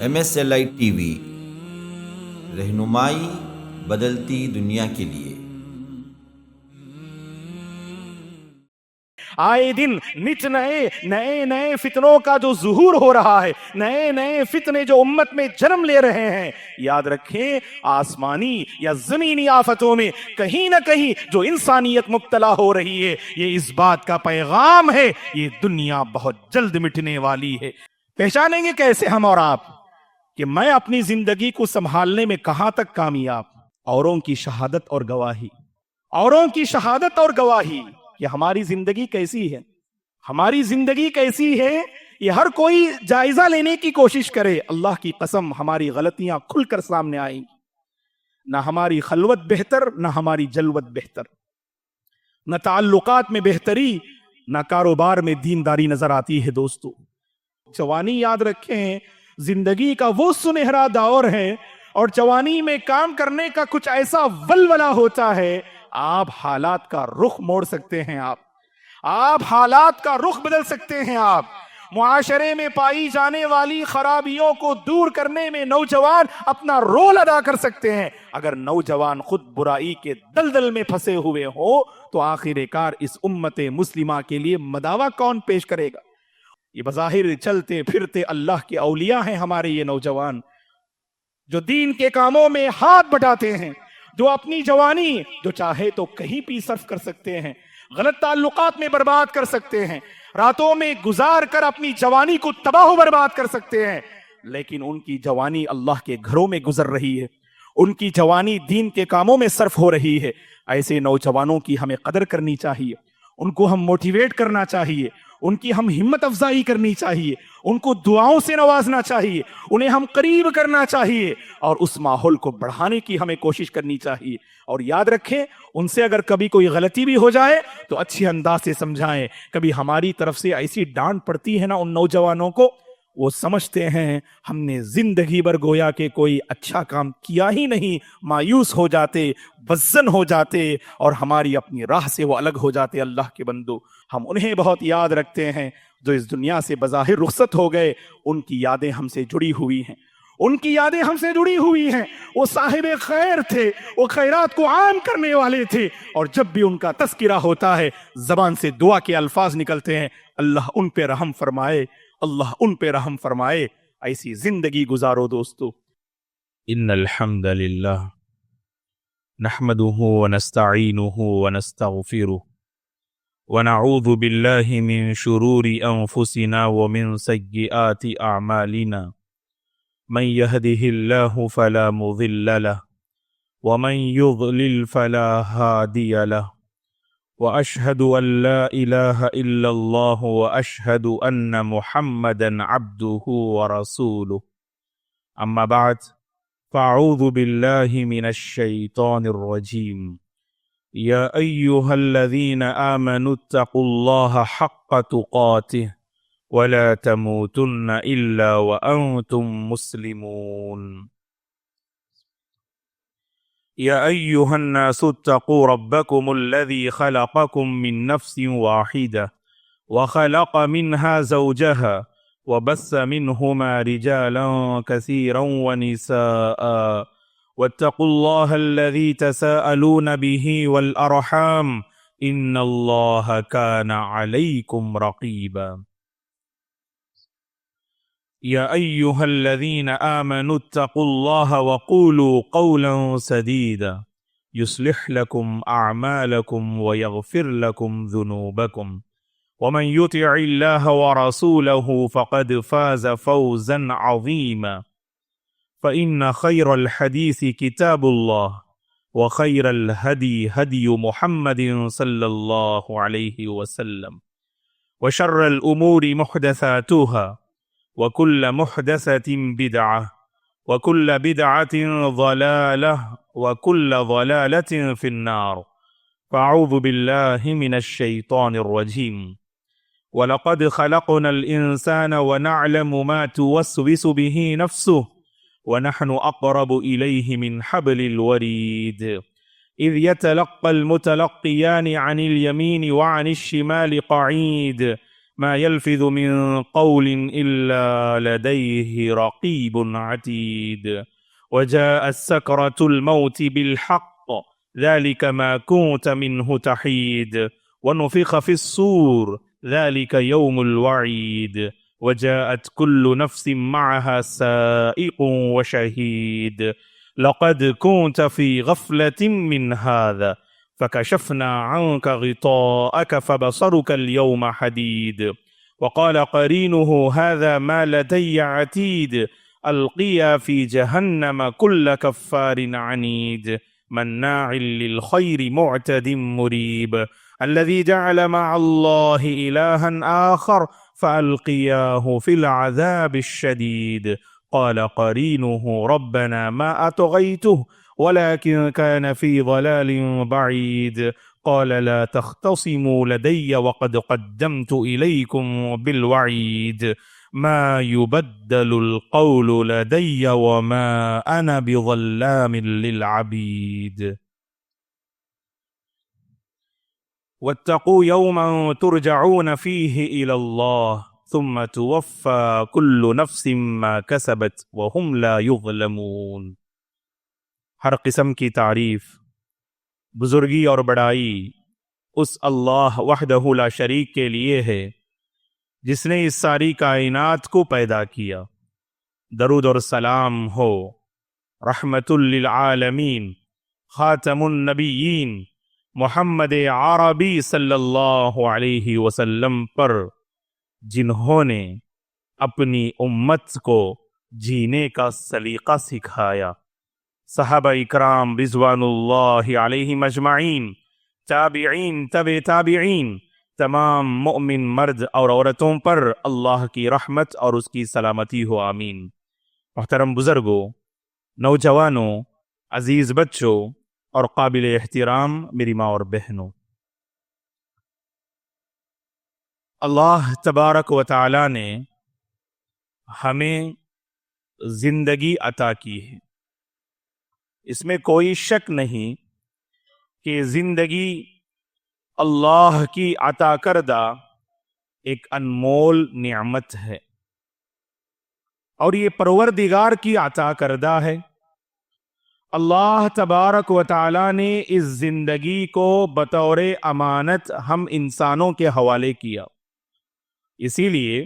MSLI TV رہنمائی بدلتی دنیا کے لیے۔ آئے دن نت نئے فتنوں کا جو ظہور ہو رہا ہے، نئے فتنے جو امت میں جنم لے رہے ہیں، یاد رکھیں آسمانی یا زمینی آفتوں میں کہیں نہ کہیں جو انسانیت مبتلا ہو رہی ہے، یہ اس بات کا پیغام ہے یہ دنیا بہت جلد مٹنے والی ہے۔ پہچانیں گے کیسے ہم اور آپ کہ میں اپنی زندگی کو سنبھالنے میں کہاں تک کامیاب؟ اوروں کی شہادت اور گواہی، اوروں کی شہادت اور گواہی کہ ہماری زندگی کیسی ہے، ہماری زندگی کیسی ہے، یہ ہر کوئی جائزہ لینے کی کوشش کرے۔ اللہ کی قسم ہماری غلطیاں کھل کر سامنے آئیں گی، نہ ہماری خلوت بہتر، نہ ہماری جلوت بہتر، نہ تعلقات میں بہتری، نہ کاروبار میں دینداری نظر آتی ہے۔ دوستو جوانی یاد رکھیں زندگی کا وہ سنہرا دور ہے، اور جوانی میں کام کرنے کا کچھ ایسا ولولہ ہوتا ہے، آپ حالات کا رخ موڑ سکتے ہیں، آپ حالات کا رخ بدل سکتے ہیں۔ آپ معاشرے میں پائی جانے والی خرابیوں کو دور کرنے میں نوجوان اپنا رول ادا کر سکتے ہیں۔ اگر نوجوان خود برائی کے دلدل میں پھنسے ہوئے ہو تو آخر کار اس امت مسلمہ کے لیے مداوا کون پیش کرے گا؟ یہ بظاہر چلتے پھرتے اللہ کے اولیاء ہیں ہمارے یہ نوجوان، جو دین کے کاموں میں ہاتھ بٹاتے ہیں، جو اپنی جوانی جو چاہے تو کہیں بھی صرف کر سکتے ہیں، غلط تعلقات میں برباد کر سکتے ہیں، راتوں میں گزار کر اپنی جوانی کو تباہ و برباد کر سکتے ہیں، لیکن ان کی جوانی اللہ کے گھروں میں گزر رہی ہے، ان کی جوانی دین کے کاموں میں صرف ہو رہی ہے۔ ایسے نوجوانوں کی ہمیں قدر کرنی چاہیے، ان کو ہم موٹیویٹ کرنا چاہیے، ان کی ہم ہمت افزائی کرنی چاہیے، ان کو دعاؤں سے نوازنا چاہیے، انہیں ہم قریب کرنا چاہیے، اور اس ماحول کو بڑھانے کی ہمیں کوشش کرنی چاہیے۔ اور یاد رکھیں ان سے اگر کبھی کوئی غلطی بھی ہو جائے تو اچھے انداز سے سمجھائیں۔ کبھی ہماری طرف سے ایسی ڈانٹ پڑتی ہے نا ان نوجوانوں کو، وہ سمجھتے ہیں ہم نے زندگی بھر گویا کہ کوئی اچھا کام کیا ہی نہیں، مایوس ہو جاتے، بزن ہو جاتے، اور ہماری اپنی راہ سے وہ الگ ہو جاتے۔ اللہ کے بندو ہم انہیں بہت یاد رکھتے ہیں جو اس دنیا سے بظاہر رخصت ہو گئے، ان کی یادیں ہم سے جڑی ہوئی ہیں، ان کی یادیں ہم سے جڑی ہوئی ہیں۔ وہ صاحب خیر تھے، وہ خیرات کو عام کرنے والے تھے، اور جب بھی ان کا تذکرہ ہوتا ہے زبان سے دعا کے الفاظ نکلتے ہیں، اللہ ان پہ رحم فرمائے، اللہ ان پہ رحم فرمائے۔ ایسی زندگی گزارو دوستو۔ ان الحمد للہ نحمده ونستعینه ونستغفره ونعوذ باللہ من شرور انفسنا ومن سیئات اعمالنا، من يهده الله فلا مضل له ومن يضلل فلا هادي له، واشهد ان لا اله الا الله واشهد ان محمدا عبده ورسوله، اما بعد فاعوذ بالله من الشیطان الرجیم، یا ایها الذین آمنوا اتقوا الله حق تقاته ولا تموتن الا وانتم مسلمون، یا ایها الناس اتقوا ربکم الذی خلقکم من نفس واحدة وخلق منها زوجها وبث منهما رجالا كثيرا ونساء، واتقوا الله الذي تساءلون به والأرحام إن الله كان عليكم رقيبا، يا أيها الذين آمنوا اتقوا الله وقولوا قولا سديدا يصلح لكم أعمالكم ويغفر لكم ذنوبكم، ومن يطع الله ورسوله فقد فاز فوزا عظيما، فإن خير الحديث كتاب الله وخير الهدي هدي محمد صلى الله عليه وسلم، وشر الأمور محدثاتها وكل محدثة بدعة وكل بدعة ضلالة وكل ضلالة في النار، فأعوذ بالله من الشيطان الرجيم، وَلَقَدْ خَلَقْنَا الْإِنسَانَ وَنَعْلَمُ مَا تُوَسْوِسُ بِهِ نَفْسُهُ وَنَحْنُ أَقْرَبُ إِلَيْهِ مِنْ حَبْلِ الْوَرِيدِ إِذْ يَتَلَقَّى الْمُتَلَقِّيَانِ عَنِ الْيَمِينِ وَعَنِ الشِّمَالِ قَعِيدٌ ما يلفظ من قول إلا لديه رقيب عتيد وجاءت سكرة الموت بالحق ذلك ما كنت منه تحيد ونفخ في الصور ذلك يوم الوعيد وجاءت كل نفس معها سائق وشهيد لقد كنت في غفلة من هذا فكشفنا عنك غطاءك فبصرك اليوم حديد وقال قرينه هذا ما لدي عتيد ألقيا في جهنم كل كفار عنيد مناع للخير معتد مريب الذي جعل مع الله إلها آخر فألقياه في العذاب الشديد قال قرينه ربنا ما أطغيته ولكن كان في ضلال بعيد قال لا تختصموا لدي وقد قدمت إليكم بالوعيد ما يبدل القول لدي وما أنا بظلام للعبيد واتقوا يوما ترجعون فيه إلى الله ثم توفى كل نفس ما كسبت وهم لا يظلمون. ہر قسم کی تعریف، بزرگی اور بڑائی اس اللہ وحدہ لا شریک کے لیے ہے جس نے اس ساری کائنات کو پیدا کیا۔ درود اور سلام ہو رحمت للعالمین خاتم النبیین محمد عربی صلی اللہ علیہ وسلم پر، جنہوں نے اپنی امت کو جینے کا سلیقہ سکھایا۔ صحابہ اکرام رضوان اللہ علیہم اجمعین، تابعین، تبع تابعین، تمام مؤمن مرد اور عورتوں پر اللہ کی رحمت اور اس کی سلامتی ہو، آمین۔ محترم بزرگوں، نوجوانوں، عزیز بچوں اور قابل احترام میری ماں اور بہنوں، اللہ تبارک و تعالی نے ہمیں زندگی عطا کی ہے۔ اس میں کوئی شک نہیں کہ زندگی اللہ کی عطا کردہ ایک انمول نعمت ہے، اور یہ پروردگار کی عطا کردہ ہے۔ اللہ تبارک و تعالی نے اس زندگی کو بطور امانت ہم انسانوں کے حوالے کیا۔ اسی لیے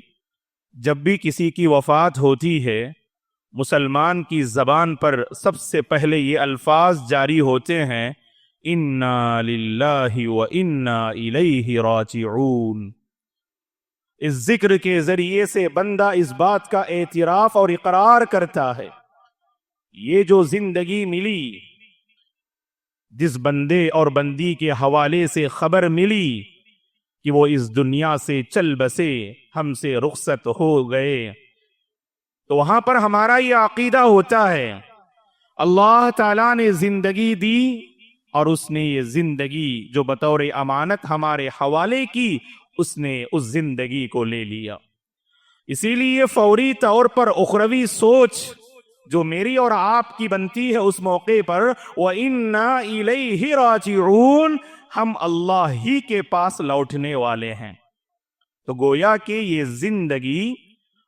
جب بھی کسی کی وفات ہوتی ہے، مسلمان کی زبان پر سب سے پہلے یہ الفاظ جاری ہوتے ہیں، انا للہ و انا الیہ راجعون۔ اس ذکر کے ذریعے سے بندہ اس بات کا اعتراف اور اقرار کرتا ہے، یہ جو زندگی ملی، جس بندے اور بندی کے حوالے سے خبر ملی کہ وہ اس دنیا سے چل بسے، ہم سے رخصت ہو گئے، تو وہاں پر ہمارا یہ عقیدہ ہوتا ہے اللہ تعالیٰ نے زندگی دی، اور اس نے یہ زندگی جو بطور امانت ہمارے حوالے کی، اس نے اس زندگی کو لے لیا۔ اسی لیے فوری طور پر اخروی سوچ جو میری اور آپ کی بنتی ہے اس موقع پر، وَإِنَّا إِلَيْهِ رَاجِعُونَ، ہم اللہ ہی کے پاس لوٹنے والے ہیں۔ تو گویا کہ یہ زندگی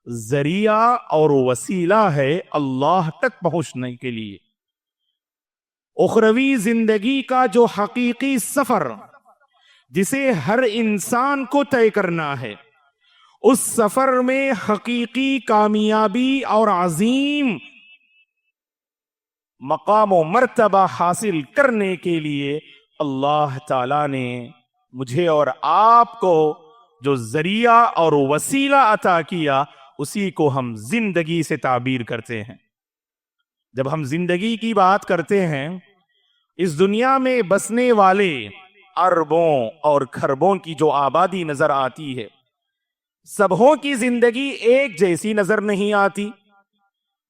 ذریعہ اور وسیلہ ہے اللہ تک پہنچنے کے لیے۔ اخروی زندگی کا جو حقیقی سفر جسے ہر انسان کو طے کرنا ہے، اس سفر میں حقیقی کامیابی اور عظیم مقام و مرتبہ حاصل کرنے کے لیے اللہ تعالیٰ نے مجھے اور آپ کو جو ذریعہ اور وسیلہ عطا کیا، اسی کو ہم زندگی سے تعبیر کرتے ہیں۔ جب ہم زندگی کی بات کرتے ہیں، اس دنیا میں بسنے والے اربوں اور کھربوں کی جو آبادی نظر آتی ہے، سبوں کی زندگی ایک جیسی نظر نہیں آتی۔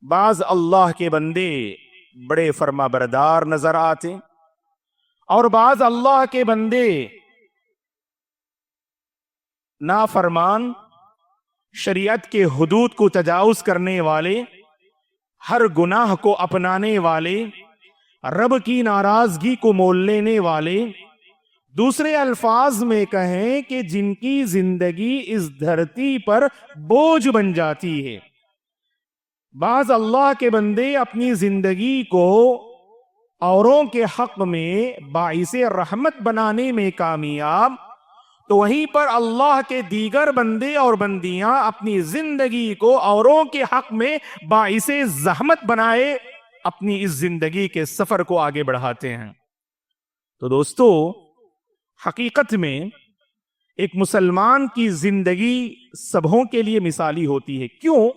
بعض اللہ کے بندے بڑے فرما بردار نظر آتے، اور بعض اللہ کے بندے نافرمان، شریعت کے حدود کو تجاوز کرنے والے، ہر گناہ کو اپنانے والے، رب کی ناراضگی کو مول لینے والے، دوسرے الفاظ میں کہیں کہ جن کی زندگی اس دھرتی پر بوجھ بن جاتی ہے. بعض اللہ کے بندے اپنی زندگی کو اوروں کے حق میں باعث رحمت بنانے میں کامیاب، تو وہیں پر اللہ کے دیگر بندے اور بندیاں اپنی زندگی کو اوروں کے حق میں باعث زحمت بنائے اپنی اس زندگی کے سفر کو آگے بڑھاتے ہیں. تو دوستو، حقیقت میں ایک مسلمان کی زندگی سبوں کے لیے مثالی ہوتی ہے. کیوں؟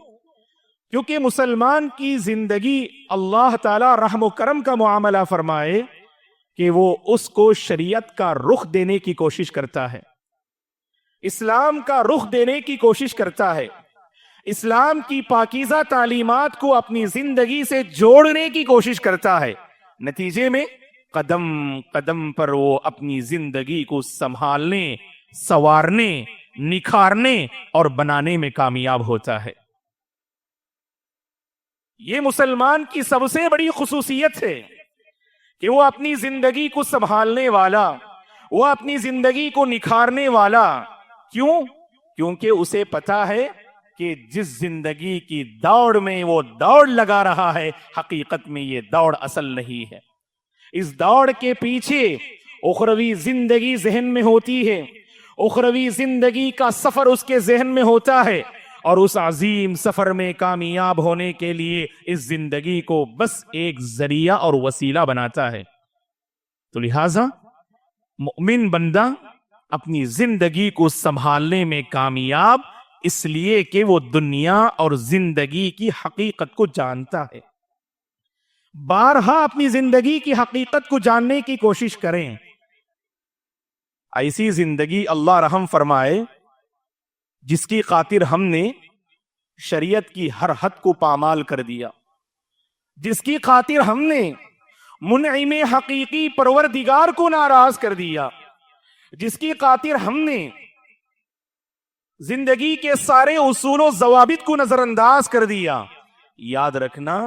کیونکہ مسلمان کی زندگی اللہ تعالی رحم و کرم کا معاملہ فرمائے کہ وہ اس کو شریعت کا رخ دینے کی کوشش کرتا ہے، اسلام کا رخ دینے کی کوشش کرتا ہے، اسلام کی پاکیزہ تعلیمات کو اپنی زندگی سے جوڑنے کی کوشش کرتا ہے. نتیجے میں قدم قدم پر وہ اپنی زندگی کو سنبھالنے، سنوارنے، نکھارنے اور بنانے میں کامیاب ہوتا ہے. یہ مسلمان کی سب سے بڑی خصوصیت ہے کہ وہ اپنی زندگی کو سنبھالنے والا، وہ اپنی زندگی کو نکھارنے والا. کیوں؟ کیونکہ اسے پتا ہے کہ جس زندگی کی دوڑ میں وہ دوڑ لگا رہا ہے، حقیقت میں یہ دوڑ اصل نہیں ہے. اس دوڑ کے پیچھے اخروی زندگی ذہن میں ہوتی ہے، اخروی زندگی کا سفر اس کے ذہن میں ہوتا ہے، اور اس عظیم سفر میں کامیاب ہونے کے لیے اس زندگی کو بس ایک ذریعہ اور وسیلہ بناتا ہے. تو لہذا مومن بندہ اپنی زندگی کو سنبھالنے میں کامیاب اس لیے کہ وہ دنیا اور زندگی کی حقیقت کو جانتا ہے. بارہا اپنی زندگی کی حقیقت کو جاننے کی کوشش کریں. ایسی زندگی اللہ رحم فرمائے جس کی خاطر ہم نے شریعت کی ہر حد کو پامال کر دیا، جس کی خاطر ہم نے منعم حقیقی پروردگار کو ناراض کر دیا، جس کی خاطر ہم نے زندگی کے سارے اصول و ضوابط کو نظر انداز کر دیا. یاد رکھنا،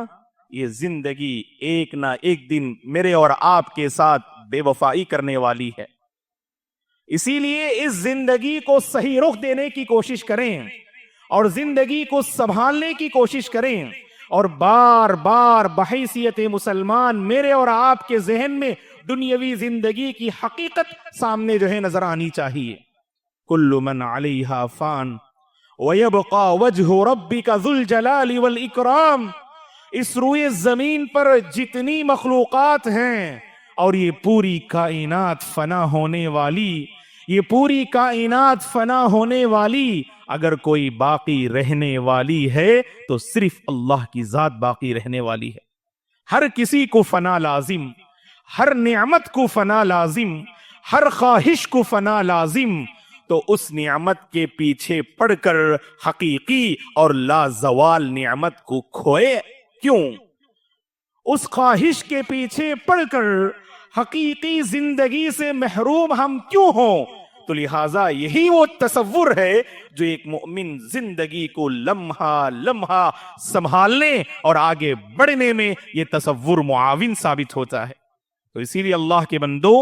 یہ زندگی ایک نہ ایک دن میرے اور آپ کے ساتھ بے وفائی کرنے والی ہے. اسی لیے اس زندگی کو صحیح رخ دینے کی کوشش کریں اور زندگی کو سنبھالنے کی کوشش کریں، اور بار بار بحیثیت مسلمان میرے اور آپ کے ذہن میں دنیاوی زندگی کی حقیقت سامنے جو ہے نظر آنی چاہیے. کل من علیہا فان ویبقا وجہ ربک ذو الجلال والاکرام. اس روئے زمین پر جتنی مخلوقات ہیں اور یہ پوری کائنات فنا ہونے والی، یہ پوری کائنات فنا ہونے والی، اگر کوئی باقی رہنے والی ہے تو صرف اللہ کی ذات باقی رہنے والی ہے. ہر کسی کو فنا لازم، ہر نعمت کو فنا لازم، ہر خواہش کو فنا لازم. تو اس نعمت کے پیچھے پڑ کر حقیقی اور لازوال نعمت کو کھوئے کیوں؟ اس خواہش کے پیچھے پڑ کر حقیقی زندگی سے محروم ہم کیوں ہوں؟ تو لہٰذا یہی وہ تصور ہے جو ایک مومن زندگی کو لمحہ لمحہ سنبھالنے اور آگے بڑھنے میں یہ تصور معاون ثابت ہوتا ہے. تو اسی لیے اللہ کے بندو،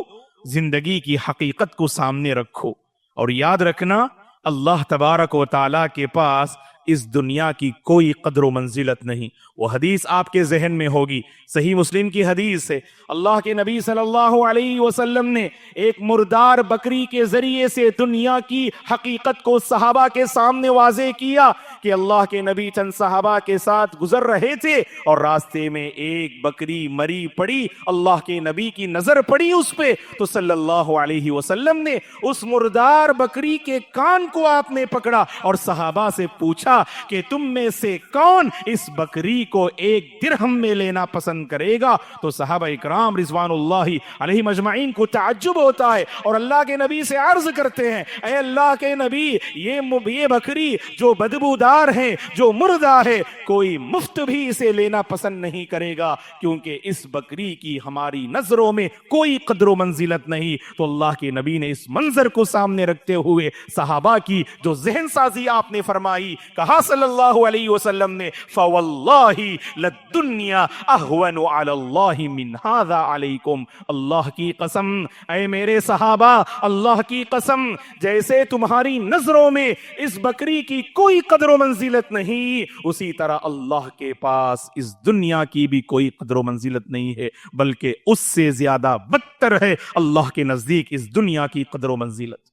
زندگی کی حقیقت کو سامنے رکھو اور یاد رکھنا، اللہ تبارک و تعالیٰ کے پاس اس دنیا کی کوئی قدر و منزلت نہیں. وہ حدیث آپ کے ذہن میں ہوگی، صحیح مسلم کی حدیث ہے. اللہ کے نبی صلی اللہ علیہ وسلم نے ایک مردار بکری کے ذریعے سے دنیا کی حقیقت کو صحابہ کے سامنے واضح کیا کہ اللہ کے نبی چند صحابہ کے ساتھ گزر رہے تھے اور راستے میں ایک بکری مری پڑی. اللہ کے نبی کی نظر پڑی اس پہ تو صلی اللہ علیہ وسلم نے اس مردار بکری کے کان کو آپ نے پکڑا اور صحابہ سے پوچھا کہ تم میں سے کون اس بکری کو ایک درہم میں لینا پسند کرے گا؟ تو صحابہ اکرام رضوان اللہ علیہم اجمعین کو تعجب ہوتا ہے اور اللہ کے نبی سے عرض کرتے ہیں، اے اللہ کے نبی، یہ بکری جو بدبودار مردار ہیں، جو مردہ ہے، کوئی مفت بھی اسے لینا پسند نہیں کرے گا، کیونکہ اس بکری کی ہماری نظروں میں کوئی قدر و منزلت نہیں۔ تو اللہ کے نبی نے اس منظر کو سامنے رکھتے ہوئے صحابہ کی جو ذہن سازی آپ نے فرمائی، کہا صلی اللہ علیہ وسلم نے فَوَاللَّهِ لَلدُّنْيَا أَهْوَنُ عَلَى اللَّهِ مِنْ هَذَا عَلَيْكُمْ، اللہ کی قسم، اے میرے صحابہ، اللہ کی قسم، جیسے تمہاری نظروں میں اس بکری کی کوئی قدر و منزلت نہیں، اسی طرح اللہ کے پاس اس دنیا کی بھی کوئی قدر و منزلت نہیں ہے، بلکہ اس سے زیادہ بدتر ہے اللہ کے نزدیک اس دنیا کی قدر و منزلت۔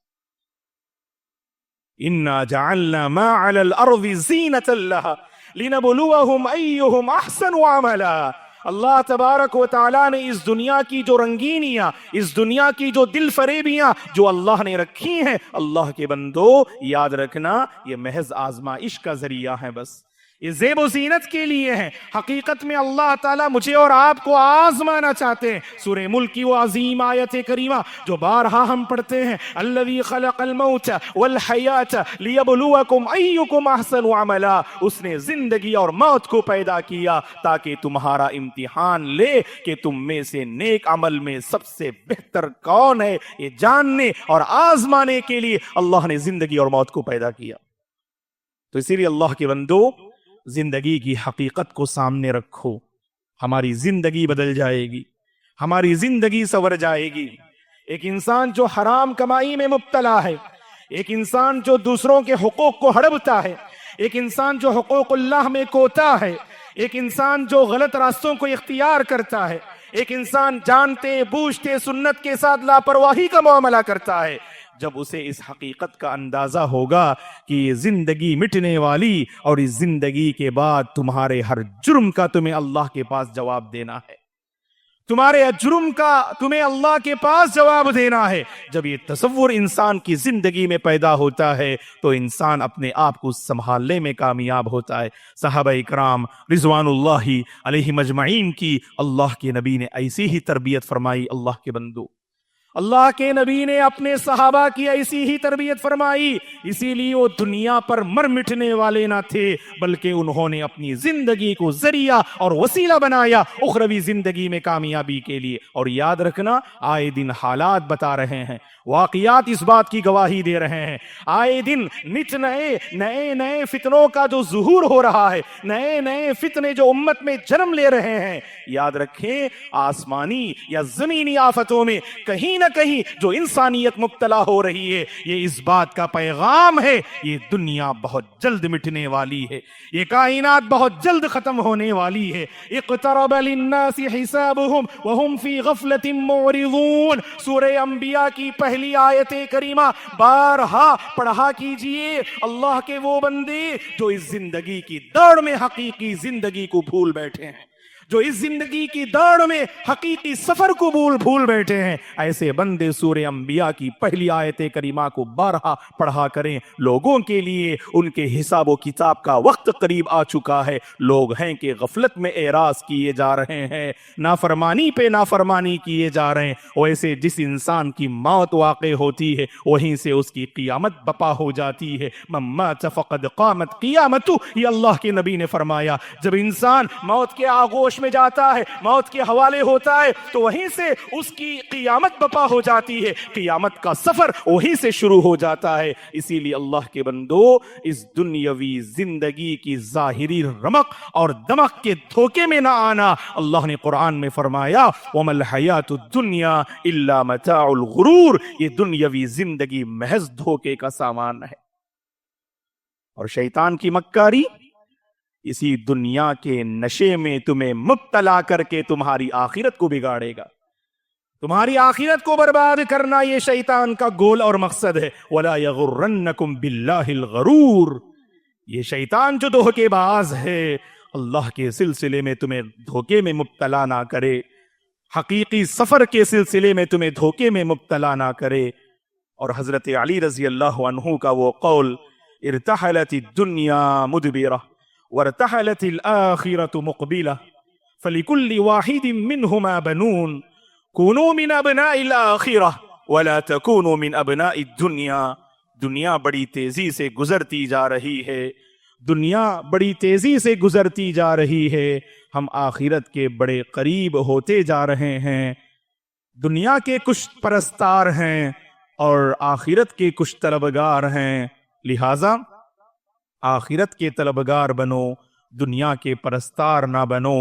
اِنَّا جَعَلْنَا مَا عَلَى الْأَرْضِ زِينَةً لَهَا لِنَبْلُوَهُمْ أَيُّهُمْ أَحْسَنُ عَمَلًا۔ اللہ تبارک و تعالیٰ نے اس دنیا کی جو رنگینیاں، اس دنیا کی جو دل فریبیاں جو اللہ نے رکھی ہیں، اللہ کے بندو یاد رکھنا یہ محض آزمائش کا ذریعہ ہے، بس یہ زیب و زینت کے لیے ہیں۔ حقیقت میں اللہ تعالیٰ مجھے اور آپ کو آزمانا چاہتے ہیں۔ سورہ ملک کی وہ عظیم آیت کریمہ جو بارہا ہم پڑھتے ہیں، الذی خلق الموت والحیات لیبلوکم ایکم احسن عملا، اس نے زندگی اور موت کو پیدا کیا تاکہ تمہارا امتحان لے کہ تم میں سے نیک عمل میں سب سے بہتر کون ہے، یہ جاننے اور آزمانے کے لیے اللہ نے زندگی اور موت کو پیدا کیا۔ تو اسی لیے اللہ کے بندو زندگی کی حقیقت کو سامنے رکھو، ہماری زندگی بدل جائے گی، ہماری زندگی سنور جائے گی۔ ایک انسان جو حرام کمائی میں مبتلا ہے، ایک انسان جو دوسروں کے حقوق کو ہڑپتا ہے، ایک انسان جو حقوق اللہ میں کوتا ہے، ایک انسان جو غلط راستوں کو اختیار کرتا ہے، ایک انسان جانتے بوجھتے سنت کے ساتھ لاپرواہی کا معاملہ کرتا ہے، جب اسے اس حقیقت کا اندازہ ہوگا کہ یہ زندگی مٹنے والی اور اس زندگی کے بعد تمہارے ہر جرم کا تمہیں اللہ کے پاس جواب دینا ہے، تمہارے جرم کا تمہیں اللہ کے پاس جواب دینا ہے، جب یہ تصور انسان کی زندگی میں پیدا ہوتا ہے تو انسان اپنے آپ کو سنبھالنے میں کامیاب ہوتا ہے۔ صحابہ اکرام رضوان اللہ علیہم اجمعین کی اللہ کے نبی نے ایسی ہی تربیت فرمائی۔ اللہ کے بندو، اللہ کے نبی نے اپنے صحابہ کی ایسی ہی تربیت فرمائی، اسی لیے وہ دنیا پر مر مٹنے والے نہ تھے، بلکہ انہوں نے اپنی زندگی کو ذریعہ اور وسیلہ بنایا اخروی زندگی میں کامیابی کے لیے۔ اور یاد رکھنا، آئے دن حالات بتا رہے ہیں، واقعات اس بات کی گواہی دے رہے ہیں، آئے دن نت نئے فتنوں کا جو ظہور ہو رہا ہے، نئے فتنے جو امت میں جنم لے رہے ہیں۔ یاد رکھیں، آسمانی یا زمینی آفتوں میں کہیں نہ کہیں جو انسانیت مبتلا ہو رہی ہے، یہ اس بات کا پیغام ہے یہ دنیا بہت جلد مٹنے والی ہے، یہ کائنات بہت جلد ختم ہونے والی ہے۔ اقترب للناس حسابهم وهم في غفلة معرضون، سورہ انبیاء کی پہلی آیت کریمہ بارہا پڑھا کیجئے۔ اللہ کے وہ بندے جو اس زندگی کی دوڑ میں حقیقی زندگی کو بھول بیٹھے ہیں، جو اس زندگی کی دوڑ میں حقیقی سفر کو بھول بیٹھے ہیں، ایسے بندے سورہ انبیاء کی پہلی آیت کریمہ کو بارہا پڑھا کریں۔ لوگوں کے لیے ان کے حساب و کتاب کا وقت قریب آ چکا ہے، لوگ ہیں کہ غفلت میں اعراض کیے جا رہے ہیں، نافرمانی پہ نافرمانی کیے جا رہے ہیں۔ ویسے جس انسان کی موت واقع ہوتی ہے وہیں سے اس کی قیامت بپا ہو جاتی ہے۔ من مات فقد قامت قیامتہ، یہ اللہ کے نبی نے فرمایا۔ جب انسان موت کے آغوش میں جاتا ہے، موت کے حوالے ہوتا ہے، تو وہیں سے اس کی قیامت بپا ہو جاتی ہے، قیامت کا سفر وہیں سے شروع ہو جاتا ہے۔ اسی لیے اللہ کے بندو، اس دنیاوی زندگی کی ظاہری رمق اور دمق کے دھوکے میں نہ آنا۔ اللہ نے قرآن میں فرمایا وَمَا الْحَيَاةُ الدُّنْيَا إِلَّا مَتَاعُ الْغُرُورِ، یہ دنیاوی زندگی محض دھوکے کا سامان ہے۔ اور شیطان کی مکاری اسی دنیا کے نشے میں تمہیں مبتلا کر کے تمہاری آخرت کو بگاڑے گا، تمہاری آخرت کو برباد کرنا یہ شیطان کا گول اور مقصد ہے۔ وَلَا يَغُرَّنَّكُمْ بِاللَّهِ الْغَرُورُ، یہ شیطان جو دھوکے باز ہے، اللہ کے سلسلے میں تمہیں دھوکے میں مبتلا نہ کرے، حقیقی سفر کے سلسلے میں تمہیں دھوکے میں مبتلا نہ کرے۔ اور حضرت علی رضی اللہ عنہ کا وہ قول، ارتحلت الدنیا مدبرہ وارتحلت الآخرة مقبلة فلكل واحد منهما بنون كونوا من ابناء الآخرة ولا تكونوا من ابناء الدنيا۔ دنیا بڑی تیزی سے گزرتی جا رہی ہے، دنیا بڑی تیزی سے گزرتی جا رہی ہے، ہم آخرت کے بڑے قریب ہوتے جا رہے ہیں۔ دنیا کے کچھ پرستار ہیں اور آخرت کے کچھ طلبگار ہیں، لہذا آخرت کے طلبگار بنو، دنیا کے پرستار نہ بنو۔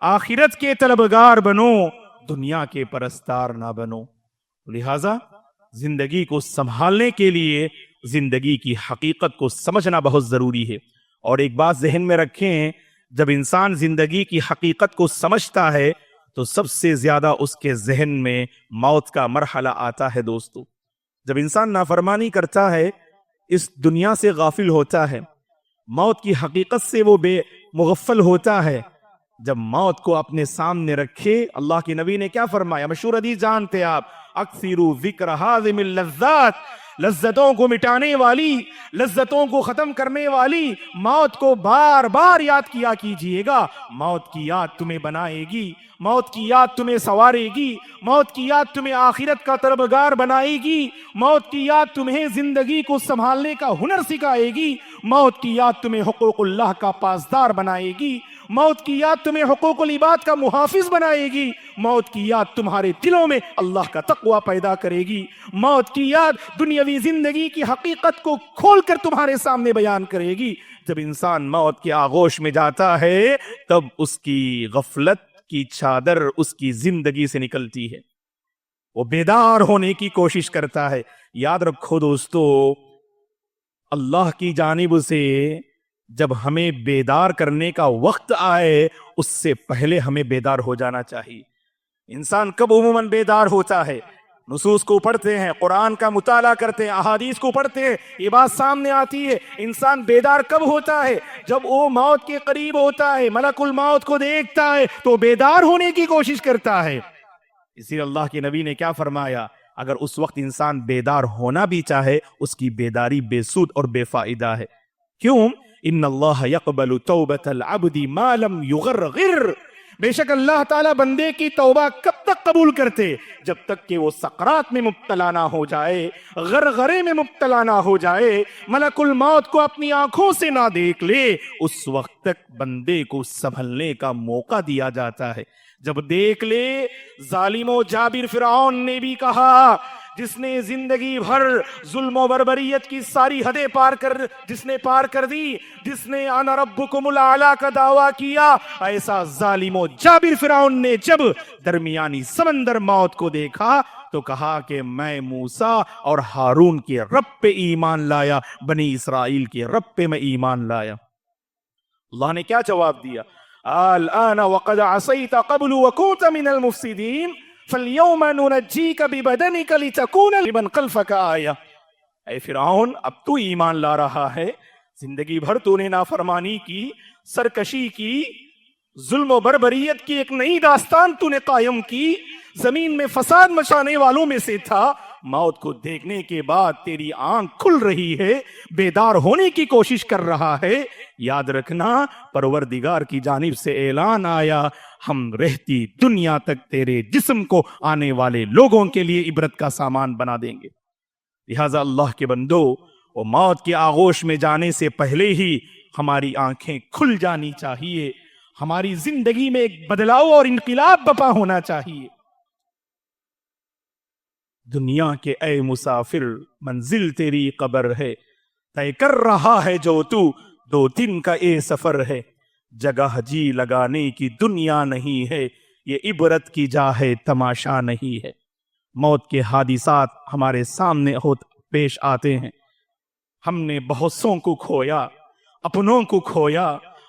آخرت کے طلبگار بنو، دنیا کے پرستار نہ بنو۔ لہذا زندگی کو سنبھالنے کے لیے زندگی کی حقیقت کو سمجھنا بہت ضروری ہے۔ اور ایک بات ذہن میں رکھیں، جب انسان زندگی کی حقیقت کو سمجھتا ہے تو سب سے زیادہ اس کے ذہن میں موت کا مرحلہ آتا ہے۔ دوستو، جب انسان نافرمانی کرتا ہے، اس دنیا سے غافل ہوتا ہے، موت کی حقیقت سے وہ بے مغفل ہوتا ہے، جب موت کو اپنے سامنے رکھے، اللہ کے نبی نے کیا فرمایا؟ مشہور حدیث جانتے آپ، اکثروا ذکر ہاضم اللذات، لذتوں کو مٹانے والی، لذتوں کو ختم کرنے والی موت کو بار بار یاد کیا کیجئے گا۔ موت کی یاد تمہیں بنائے گی، موت کی یاد تمہیں سنوارے گی، موت کی یاد تمہیں آخرت کا طلبگار بنائے گی، موت کی یاد تمہیں زندگی کو سنبھالنے کا ہنر سکھائے گی، موت کی یاد تمہیں حقوق اللہ کا پاسدار بنائے گی، موت کی یاد تمہیں حقوق العباد کا محافظ بنائے گی، موت کی یاد تمہارے دلوں میں اللہ کا تقوی پیدا کرے گی، موت کی یاد دنیاوی زندگی کی حقیقت کو کھول کر تمہارے سامنے بیان کرے گی۔ جب انسان موت کے آغوش میں جاتا ہے تب اس کی غفلت کی چادر اس کی زندگی سے نکلتی ہے، وہ بیدار ہونے کی کوشش کرتا ہے۔ یاد رکھو دوستو، اللہ کی جانب سے جب ہمیں بیدار کرنے کا وقت آئے اس سے پہلے ہمیں بیدار ہو جانا چاہیے۔ انسان کب عموماً بیدار ہوتا ہے؟ نصوص کو پڑھتے ہیں، قرآن کا مطالعہ کرتے ہیں، احادیث کو پڑھتے ہیں، یہ بات سامنے آتی ہے۔ انسان بیدار کب ہوتا ہے؟ جب وہ موت کے قریب ہوتا ہے، ملک الموت کو دیکھتا ہے تو بیدار ہونے کی کوشش کرتا ہے۔ اسی لیے اللہ کے نبی نے کیا فرمایا؟ اگر اس وقت انسان بیدار ہونا بھی چاہے، اس کی بیداری بے سود اور بے فائدہ ہے۔ کیوں؟ ان اللہ یقبل توبۃ العبد ما لم یغرغر، بے شک اللہ تعالیٰ بندے کی توبہ کب تک قبول کرتے؟ جب تک کہ وہ سقرات میں مبتلا نہ ہو جائے، غرغرے میں مبتلا نہ ہو جائے، ملک الموت کو اپنی آنکھوں سے نہ دیکھ لے، اس وقت تک بندے کو سنبھلنے کا موقع دیا جاتا ہے۔ جب دیکھ لے، ظالم و جابر فرعون نے بھی کہا، جس نے زندگی بھر ظلم و بربریت کی ساری حدیں پار کر دی، جس نے انا ربکم الاعلی کا دعویٰ کیا، ایسا ظالم و جابر فرعون نے جب درمیانی سمندر موت کو دیکھا تو کہا کہ میں موسیٰ اور ہارون کے رب پہ ایمان لایا، بنی اسرائیل کے رب پہ میں ایمان لایا۔ اللہ نے کیا جواب دیا؟ الآن وقد عصیت قبل وکنت من المفسدین فَالْيَوْمَ نُنَجِّيكَ بِبَدَنِكَ لِتَكُونَ لِمَنْ خَلْفَكَ آیَةً۔ اے فرعون، اب تو ایمان لا رہا ہے، زندگی بھر تو نے نافرمانی کی، سرکشی کی، ظلم و بربریت کی ایک نئی داستان تو نے قائم کی، زمین میں فساد مچانے والوں میں سے تھا۔ موت کو دیکھنے کے بعد تیری آنکھ کھل رہی ہے، بیدار ہونے کی کوشش کر رہا ہے۔ یاد رکھنا، پروردگار کی جانب سے اعلان آیا، ہم رہتی دنیا تک تیرے جسم کو آنے والے لوگوں کے لیے عبرت کا سامان بنا دیں گے۔ لہٰذا اللہ کے بندو، وہ موت کے آغوش میں جانے سے پہلے ہی ہماری آنکھیں کھل جانی چاہیے، ہماری زندگی میں ایک بدلاؤ اور انقلاب برپا ہونا چاہیے۔ دنیا کے اے مسافر، منزل تیری قبر ہے، طے کر رہا ہے جو تو 2 دن کا اے سفر ہے۔ جگہ جی لگانے کی دنیا نہیں ہے، یہ عبرت کی جا ہے، تماشا نہیں ہے۔ موت کے حادثات ہمارے سامنے پیش آتے ہیں، ہم نے بہت سوں کو کھویا، اپنوں کو کھویا،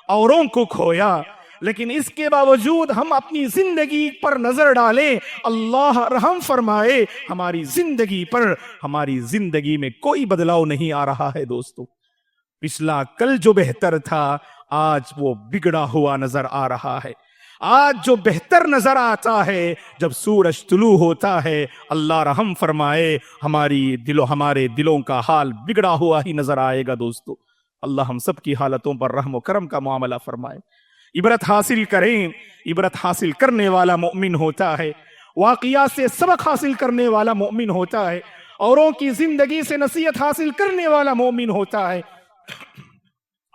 اوروں کو کھویا، لیکن اس کے باوجود ہم اپنی زندگی پر نظر ڈالیں، اللہ رحم فرمائے ہماری زندگی پر، ہماری زندگی میں کوئی بدلاؤ نہیں آ رہا ہے۔ دوستو، پچھلا کل جو بہتر تھا آج وہ بگڑا ہوا نظر آ رہا ہے۔ آج جو بہتر نظر آتا ہے جب سورج طلوع ہوتا ہے، اللہ رحم فرمائے ہمارے دلوں کا حال بگڑا ہوا ہی نظر آئے گا۔ دوستو، اللہ ہم سب کی حالتوں پر رحم و کرم کا معاملہ فرمائے۔ عبرت حاصل کریں، عبرت حاصل کرنے والا مومن ہوتا ہے، واقعات سے سبق حاصل کرنے والا مومن ہوتا ہے، اوروں کی زندگی سے نصیحت حاصل کرنے والا مومن ہوتا ہے۔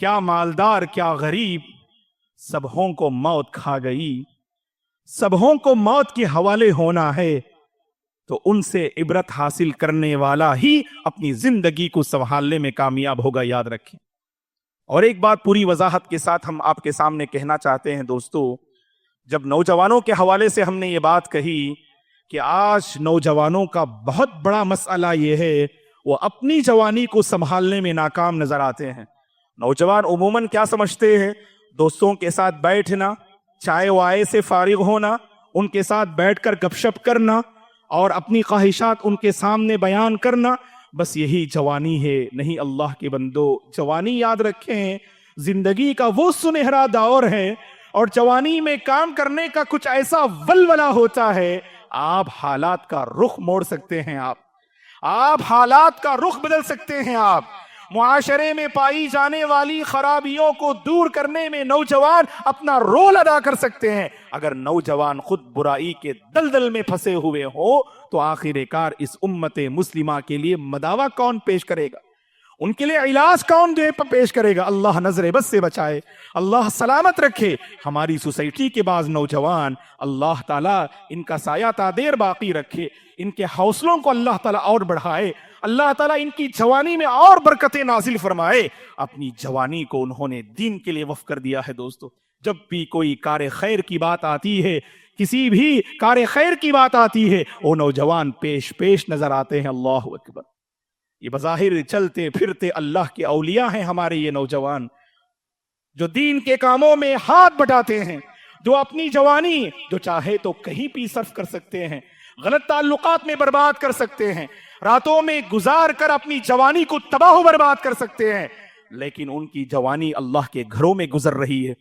کیا مالدار کیا غریب، سبوں کو موت کھا گئی. سبوں کو موت کے حوالے ہونا ہے تو ان سے عبرت حاصل کرنے والا ہی اپنی زندگی کو سنبھالنے میں کامیاب ہوگا، یاد رکھیں. اور ایک بات پوری وضاحت کے ساتھ ہم آپ کے سامنے کہنا چاہتے ہیں دوستو، جب نوجوانوں کے حوالے سے ہم نے یہ بات کہی کہ آج نوجوانوں کا بہت بڑا مسئلہ یہ ہے وہ اپنی جوانی کو سنبھالنے میں ناکام نظر آتے ہیں. نوجوان عموماً کیا سمجھتے ہیں؟ دوستوں کے ساتھ بیٹھنا، چائے وائے سے فارغ ہونا، ان کے ساتھ بیٹھ کر گپ شپ کرنا اور اپنی خواہشات ان کے سامنے بیان کرنا، بس یہی جوانی ہے. نہیں اللہ کے بندو، جوانی یاد رکھیں زندگی کا وہ سنہرا دور ہے، اور جوانی میں کام کرنے کا کچھ ایسا ولولہ ہوتا ہے، آپ حالات کا رخ موڑ سکتے ہیں، آپ حالات کا رخ بدل سکتے ہیں. آپ معاشرے میں پائی جانے والی خرابیوں کو دور کرنے میں نوجوان اپنا رول ادا کر سکتے ہیں. اگر نوجوان خود برائی کے دلدل میں پھنسے ہوئے ہو تو آخر کار اس امت مسلمہ کے لیے مداوا کون پیش کرے گا؟ ان کے لیے علاج کون پیش کرے گا؟ اللہ نظر بد سے بچائے، اللہ سلامت رکھے. ہماری سوسائٹی کے بعض نوجوان، اللہ تعالیٰ ان کا سایہ تا دیر باقی رکھے، ان کے حوصلوں کو اللہ تعالیٰ اور بڑھائے، اللہ تعالیٰ ان کی جوانی میں اور برکتیں نازل فرمائے. اپنی جوانی کو انہوں نے دین کے لیے وقف کر دیا ہے. دوستو، جب بھی کوئی کار خیر کی بات آتی ہے، کسی بھی کار خیر کی بات آتی ہے، وہ نوجوان پیش نظر آتے ہیں. اللہ اکبر. یہ بظاہر چلتے پھرتے اللہ کے اولیاء ہیں ہمارے یہ نوجوان، جو دین کے کاموں میں ہاتھ بٹاتے ہیں، جو اپنی جوانی جو چاہے تو کہیں بھی صرف کر سکتے ہیں، غلط تعلقات میں برباد کر سکتے ہیں، راتوں میں گزار کر اپنی جوانی کو تباہ و برباد کر سکتے ہیں، لیکن ان کی جوانی اللہ کے گھروں میں گزر رہی ہے،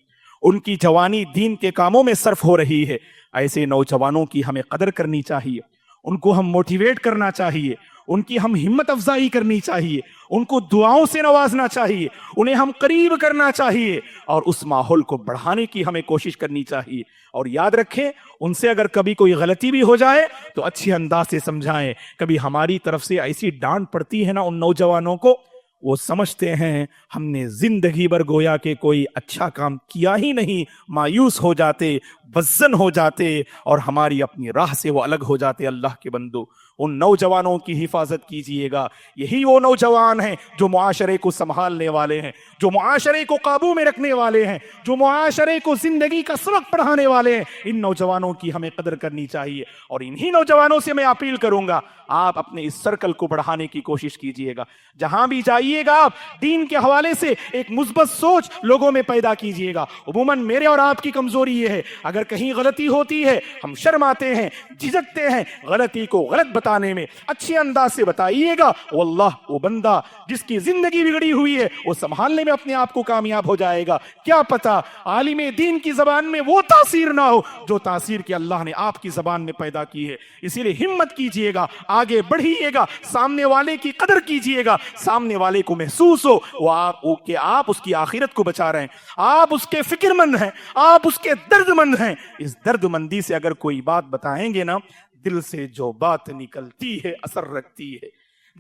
ان کی جوانی دین کے کاموں میں صرف ہو رہی ہے. ایسے نوجوانوں کی ہمیں قدر کرنی چاہیے، ان کو ہم موٹیویٹ کرنا چاہیے، ان کی ہم ہمت افزائی کرنی چاہیے، ان کو دعاؤں سے نوازنا چاہیے، انہیں ہم قریب کرنا چاہیے، اور اس ماحول کو بڑھانے کی ہمیں کوشش کرنی چاہیے. اور یاد رکھیں، ان سے اگر کبھی کوئی غلطی بھی ہو جائے تو اچھے انداز سے سمجھائیں. کبھی ہماری طرف سے ایسی ڈانٹ پڑتی ہے نا ان نوجوانوں کو، وہ سمجھتے ہیں ہم نے زندگی بھر گویا کہ کوئی اچھا کام کیا ہی نہیں، مایوس ہو جاتے، بزن ہو جاتے، اور ہماری اپنی راہ سے وہ الگ ہو جاتے. اللہ کے بندو، ان نوجوانوں کی حفاظت کیجئے گا. یہی وہ نوجوان ہیں جو معاشرے کو سنبھالنے والے ہیں، جو معاشرے کو قابو میں رکھنے والے ہیں، جو معاشرے کو زندگی کا سبق پڑھانے والے ہیں. ان نوجوانوں کی ہمیں قدر کرنی چاہیے، اور انہی نوجوانوں سے میں اپیل کروں گا، آپ اپنے اس سرکل کو بڑھانے کی کوشش کیجئے گا. جہاں بھی جائیے گا آپ دین کے حوالے سے ایک مثبت سوچ لوگوں میں پیدا کیجئے گا. عموماً میرے اور آپ کی کمزوری یہ ہے، اگر کہیں غلطی ہوتی ہے ہم شرماتے ہیں، جھجکتے ہیں. غلطی کو غلط بتانے میں اچھے انداز سے بتائیے گا، واللہ وہ بندہ جس کی زندگی بگڑی ہوئی ہے وہ سنبھالنے میں اپنے آپ کو کامیاب ہو جائے گا. کیا پتا عالم دین کی زبان میں وہ تاثیر نہ ہو جو تاثیر کہ اللہ نے آپ کی زبان میں پیدا کی ہے. اسی لیے ہمت کیجئے گا، آگے بڑھیے گا، سامنے والے کی قدر کیجئے گا، سامنے والے کو محسوس ہو کہ آپ اس کی آخرت کو بچا رہے ہیں، آپ اس کے فکر مند ہیں، آپ اس کے درد مند ہیں. اس درد مندی سے اگر کوئی بات بتائیں گے نا، دل سے جو بات نکلتی ہے اثر رکھتی ہے،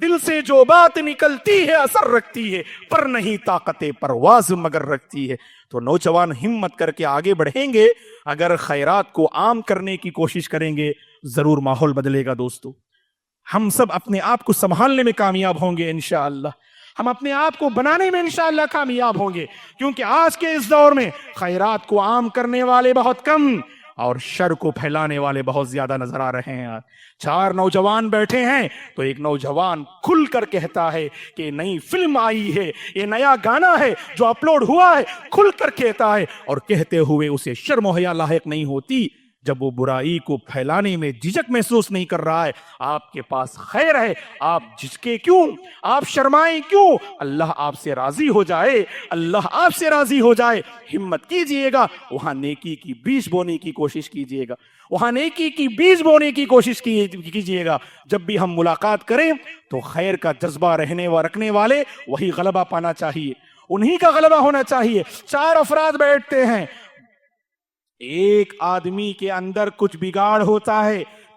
دل سے جو بات نکلتی ہے اثر رکھتی ہے، پر نہیں طاقت پرواز مگر رکھتی ہے. تو نوجوان ہمت کر کے آگے بڑھیں گے، اگر خیرات کو عام کرنے کی کوشش کریں گے، ضرور ماحول بدلے گا. دوستو، ہم سب اپنے آپ کو سنبھالنے میں کامیاب ہوں گے انشاءاللہ، ہم اپنے آپ کو بنانے میں انشاءاللہ کامیاب ہوں گے، کیونکہ آج کے اس دور میں خیرات کو عام کرنے والے بہت کم اور شر کو پھیلانے والے بہت زیادہ نظر آ رہے ہیں. 4 نوجوان بیٹھے ہیں تو ایک نوجوان کھل کر کہتا ہے کہ نئی فلم آئی ہے، یہ نیا گانا ہے جو اپلوڈ ہوا ہے، کھل کر کہتا ہے، اور کہتے ہوئے اسے شرم و حیا لاحق نہیں ہوتی جب وہ برائی کو پھیلانے میں جھجک محسوس نہیں کر رہا ہے. آپ کے پاس خیر ہے، آپ جھجکے کیوں، آپ شرمائیں کیوں؟ اللہ آپ سے راضی ہو جائے، اللہ آپ سے راضی ہو جائے. ہمت کیجئے گا، وہاں نیکی کی بیج بونے کی کوشش کیجئے گا، وہاں نیکی کی بیج بونے کی کوشش کیجئے گا. جب بھی ہم ملاقات کریں تو خیر کا جذبہ رکھنے والے وہی غلبہ پانا چاہیے، انہی کا غلبہ ہونا چاہیے. 4 افراد بیٹھتے ہیں، ایک آدمی کے اندر کچھ بگاڑ ہوتا ہے،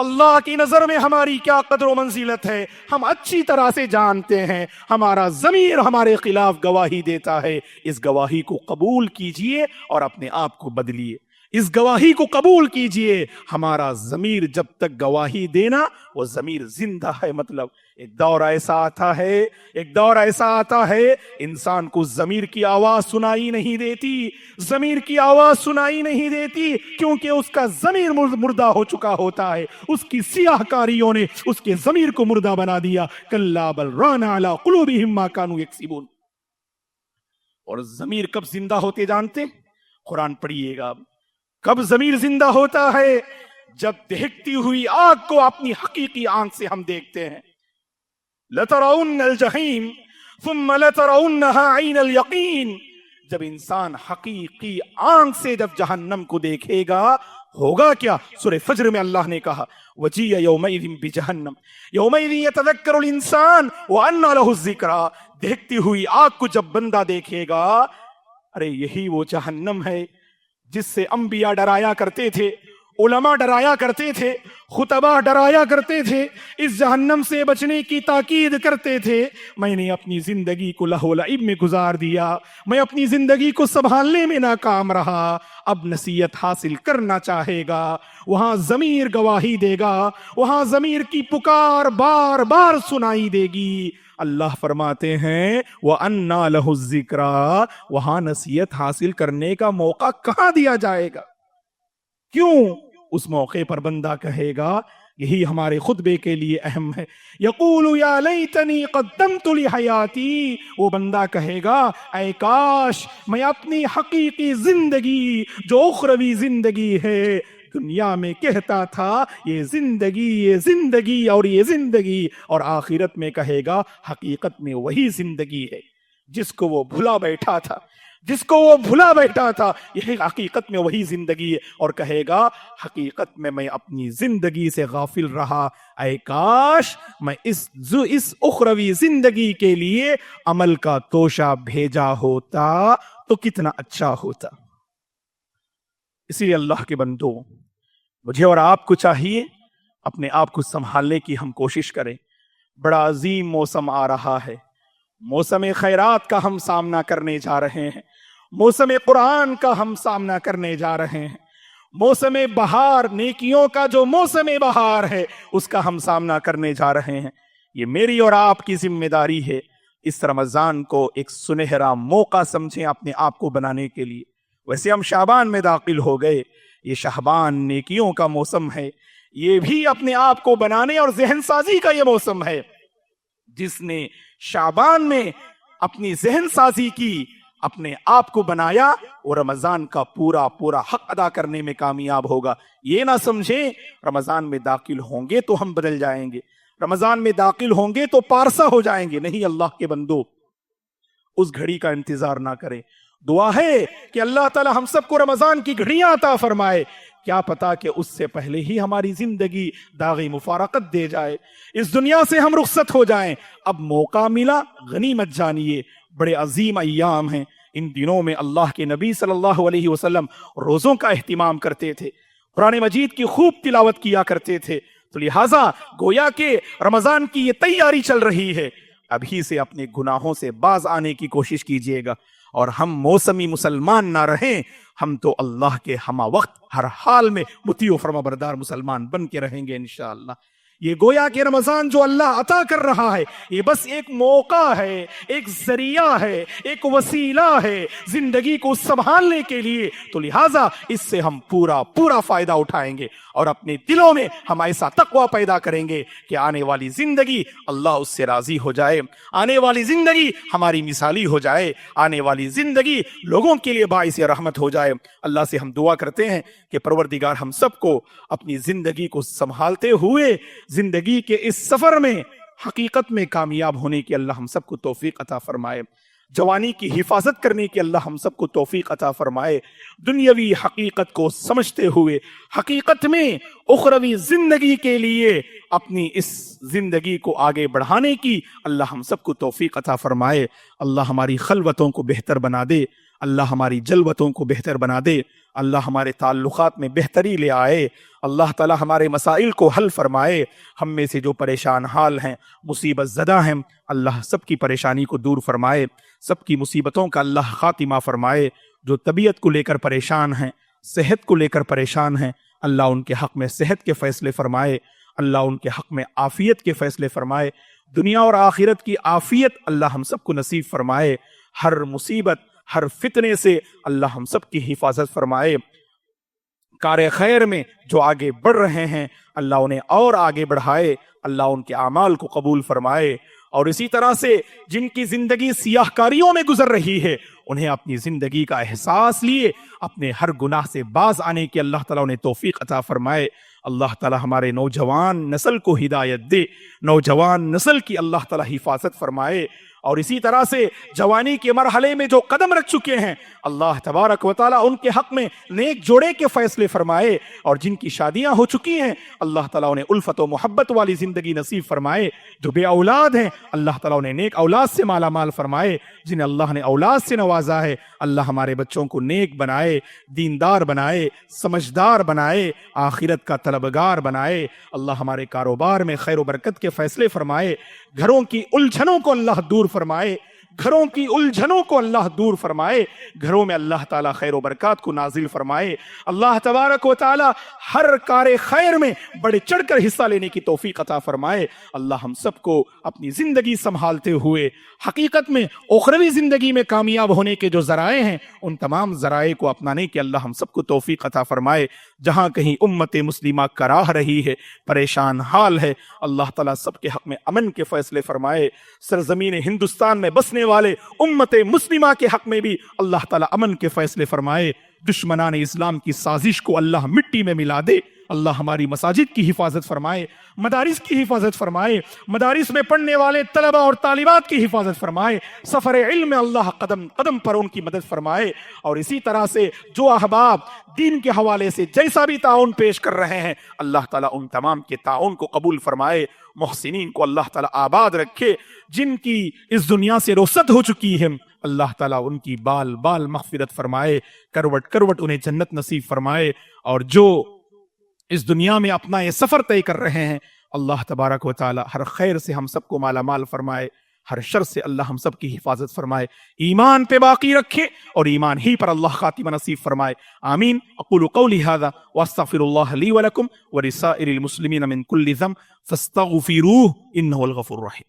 اللہ کی نظر میں ہماری کیا قدر و منزلت ہے ہم اچھی طرح سے جانتے ہیں. ہمارا ضمیر ہمارے خلاف گواہی دیتا ہے. اس گواہی کو قبول کیجئے اور اپنے آپ کو بدلیے. اس گواہی کو قبول کیجئے. ہمارا ضمیر جب تک گواہی دینا وہ ضمیر زندہ ہے. مطلب ایک دور ایسا آتا ہے انسان کو ضمیر کی آواز سنائی نہیں دیتی کیونکہ اس کا ضمیر مردہ ہو چکا ہوتا ہے. اس کی سیاہ کاریوں نے اس کے ضمیر کو مردہ بنا دیا. کلا بل ران علی قلوبہم ما کانوا یکسبون. اور ضمیر کب زندہ ہوتے جانتے؟ قرآن پڑھیے گا. کب ضمیر زندہ ہوتا ہے؟ جب دہکتی ہوئی آگ کو اپنی حقیقی آنکھ سے ہم دیکھتے ہیں. لَتَرَوُنَّ الْجَحِيمَ ثُمَّ لَتَرَوُنَّهَا عَيْنَ الْيَقِينِ. جب انسان حقیقی آنکھ سے جب جہنم کو دیکھے گا ہوگا کیا؟ سورہ فجر میں اللہ نے کہا وَجِيَ يَوْمَئِذٍ بِجَهَنَّمَ يَوْمَئِذٍ يَتَذَكَّرُ الْإِنسَانُ وَأَنَّى لَهُ الذِّكْرَى. دہکتی ہوئی آگ کو جب بندہ دیکھے گا ارے یہی وہ جہنم ہے جس سے انبیاء ڈرایا کرتے تھے, علماء ڈرایا کرتے تھے, خطباء ڈرایا کرتے تھے, اس جہنم سے بچنے کی تاکید کرتے تھے. میں نے اپنی زندگی کو لہو و لعب میں گزار دیا, میں اپنی زندگی کو سنبھالنے میں ناکام رہا. اب نصیحت حاصل کرنا چاہے گا وہاں ضمیر گواہی دے گا, وہاں ضمیر کی پکار بار بار سنائی دے گی. اللہ فرماتے ہیں وَأَنَّى لَهُ الذِّكْرَى. وہاں نصیحت حاصل کرنے کا موقع کہاں دیا جائے گا؟ کیوں؟ اس موقع پر بندہ کہے گا, یہی ہمارے خطبے کے لیے اہم ہے, یقول یا لیتنی قدمت لحیاتی. وہ بندہ کہے گا اے کاش میں اپنی حقیقی زندگی جو اخروی زندگی ہے دنیا میں کہتا تھا یہ زندگی اور آخرت میں کہے گا حقیقت میں وہی زندگی ہے جس کو وہ بھلا بیٹھا تھا. یہ حقیقت میں وہی زندگی ہے. اور کہے گا حقیقت میں اپنی زندگی سے غافل رہا. اے کاش میں اس اخروی زندگی کے لیے عمل کا توشہ بھیجا ہوتا تو کتنا اچھا ہوتا. اسی لیے اللہ کے بندو مجھے اور آپ کو چاہیے اپنے آپ کو سنبھالنے کی ہم کوشش کریں. بڑا عظیم موسم آ رہا ہے, موسم خیرات کا ہم سامنا کرنے جا رہے ہیں, موسم قرآن کا ہم سامنا کرنے جا رہے ہیں, موسم بہار نیکیوں کا جو موسم بہار ہے اس کا ہم سامنا کرنے جا رہے ہیں. یہ میری اور آپ کی ذمہ داری ہے اس رمضان کو ایک سنہرا موقع سمجھیں اپنے آپ کو بنانے کے لیے. ویسے ہم شعبان میں داخل ہو گئے, یہ شعبان نیکیوں کا موسم ہے, یہ بھی اپنے آپ کو بنانے اور ذہن سازی کا یہ موسم ہے. جس نے شعبان میں اپنی ذہن سازی کی, اپنے آپ کو بنایا, وہ رمضان کا پورا حق ادا کرنے میں کامیاب ہوگا. یہ نہ سمجھیں رمضان میں داخل ہوں گے تو ہم بدل جائیں گے, رمضان میں داخل ہوں گے تو پارسا ہو جائیں گے. نہیں, اللہ کے بندو اس گھڑی کا انتظار نہ کریں. دعا ہے کہ اللہ تعالی ہم سب کو رمضان کی گھڑیاں عطا فرمائے. کیا پتا کہ اس سے پہلے ہی ہماری زندگی داغی مفارقت دے جائے, اس دنیا سے ہم رخصت ہو جائیں. اب موقع ملا, غنیمت جانیے. بڑے عظیم ایام ہیں. ان دنوں میں اللہ کے نبی صلی اللہ علیہ وسلم روزوں کا اہتمام کرتے تھے, قرآن مجید کی خوب تلاوت کیا کرتے تھے. تو لہٰذا گویا کہ رمضان کی یہ تیاری چل رہی ہے. ابھی سے اپنے گناہوں سے باز آنے کی کوشش کیجیے گا, اور ہم موسمی مسلمان نہ رہیں, ہم تو اللہ کے ہمہ وقت ہر حال میں مطیع و فرما بردار مسلمان بن کے رہیں گے انشاءاللہ. یہ گویا کہ رمضان جو اللہ عطا کر رہا ہے یہ بس ایک موقع ہے, ایک ذریعہ ہے, ایک وسیلہ ہے زندگی کو سنبھالنے کے لیے. تو لہٰذا اس سے ہم پورا فائدہ اٹھائیں گے, اور اپنے دلوں میں ہم ایسا تقویٰ پیدا کریں گے کہ آنے والی زندگی اللہ اس سے راضی ہو جائے, آنے والی زندگی ہماری مثالی ہو جائے, آنے والی زندگی لوگوں کے لیے باعث رحمت ہو جائے. اللہ سے ہم دعا کرتے ہیں کہ پروردگار ہم سب کو اپنی زندگی کو سنبھالتے ہوئے زندگی کے اس سفر میں حقیقت میں کامیاب ہونے کی اللہ ہم سب کو توفیق عطا فرمائے. جوانی کی حفاظت کرنے کی اللہ ہم سب کو توفیق عطا فرمائے. دنیاوی حقیقت کو سمجھتے ہوئے حقیقت میں اخروی زندگی کے لیے اپنی اس زندگی کو آگے بڑھانے کی اللہ ہم سب کو توفیق عطا فرمائے. اللہ ہماری خلوتوں کو بہتر بنا دے, اللہ ہماری جلوتوں کو بہتر بنا دے, اللہ ہمارے تعلقات میں بہتری لے آئے، اللہ تعالی ہمارے مسائل کو حل فرمائے، ہم میں سے جو پریشان حال ہیں، مصیبت زدہ ہیں، اللہ سب کی پریشانی کو دور فرمائے، سب کی مصیبتوں کا اللہ خاتمہ فرمائے، جو طبیعت کو لے کر پریشان ہیں، صحت کو لے کر پریشان ہیں، اللہ ان کے حق میں صحت کے فیصلے فرمائے، اللہ ان کے حق میں عافیت کے فیصلے فرمائے، دنیا اور آخرت کی عافیت اللہ ہم سب کو نصیب فرمائے، ہر مصیبت ہر فتنے سے اللہ ہم سب کی حفاظت فرمائے، کار خیر میں جو آگے بڑھ رہے ہیں اللہ انہیں اور آگے بڑھائے، اللہ ان کے اعمال کو قبول فرمائے، اور اسی طرح سے جن کی زندگی سیاہ کاریوں میں گزر رہی ہے انہیں اپنی زندگی کا احساس لیے اپنے ہر گناہ سے باز آنے کی اللہ تعالیٰ انہیں توفیق عطا فرمائے۔ اللہ تعالیٰ ہمارے نوجوان نسل کو ہدایت دے، نوجوان نسل کی اللہ تعالیٰ حفاظت فرمائے، اور اسی طرح سے جوانی کے مرحلے میں جو قدم رکھ چکے ہیں اللہ تبارک و تعالیٰ ان کے حق میں نیک جوڑے کے فیصلے فرمائے، اور جن کی شادیاں ہو چکی ہیں اللہ تعالیٰ انہیں الفت و محبت والی زندگی نصیب فرمائے، جو بے اولاد ہیں اللہ تعالیٰ انہیں نیک اولاد سے مالا مال فرمائے، جنہیں اللہ نے اولاد سے نوازا ہے اللہ ہمارے بچوں کو نیک بنائے، دیندار بنائے، سمجھدار بنائے، آخرت کا طلبگار بنائے، اللہ ہمارے کاروبار میں خیر و برکت کے فیصلے فرمائے، گھروں کی الجھنوں کو اللہ دور فرمائے، گھروں کی الجھنوں کو اللہ دور فرمائے، گھروں میں اللہ تعالیٰ خیر و برکات کو نازل فرمائے، اللہ تبارک و تعالیٰ ہر کار خیر میں بڑھ چڑھ کر حصہ لینے کی توفیق عطا فرمائے۔ اللہ ہم سب کو اپنی زندگی سنبھالتے ہوئے حقیقت میں اخروی زندگی میں کامیاب ہونے کے جو ذرائع ہیں ان تمام ذرائع کو اپنانے کی اللہ ہم سب کو توفیق عطا فرمائے۔ جہاں کہیں امت مسلمہ کراہ رہی ہے، پریشان حال ہے، اللہ تعالیٰ سب کے حق میں امن کے فیصلے فرمائے۔ سرزمین ہندوستان میں بسنے والے امت مسلمہ کے حق میں بھی اللہ تعالیٰ امن کے فیصلے فرمائے۔ دشمنان اسلام کی سازش کو اللہ مٹی میں ملا دے، اللہ ہماری مساجد کی حفاظت فرمائے، مدارس کی حفاظت فرمائے، مدارس میں پڑھنے والے طلبہ اور طالبات کی حفاظت فرمائے، سفر علم میں اللہ قدم قدم پر ان کی مدد فرمائے، اور اسی طرح سے جو احباب دین کے حوالے سے جیسا بھی تعاون پیش کر رہے ہیں اللہ تعالیٰ ان تمام کے تعاون کو قبول فرمائے، محسنین کو اللہ تعالیٰ آباد رکھے، جن کی اس دنیا سے رخصت ہو چکی ہے اللہ تعالیٰ ان کی بال بال مغفرت فرمائے، کروٹ کروٹ انہیں جنت نصیب فرمائے، اور جو اس دنیا میں اپنا یہ سفر طے کر رہے ہیں اللہ تبارک و تعالی ہر خیر سے ہم سب کو مالا مال فرمائے، ہر شر سے اللہ ہم سب کی حفاظت فرمائے، ایمان پہ باقی رکھے اور ایمان ہی پر اللہ خاتمہ نصیب فرمائے، آمین۔ اقول قولی هذا واستغفر الله لي ولكم ولسائر المسلمين من كل ذنب فاستغفروه انه الغفور الرحيم۔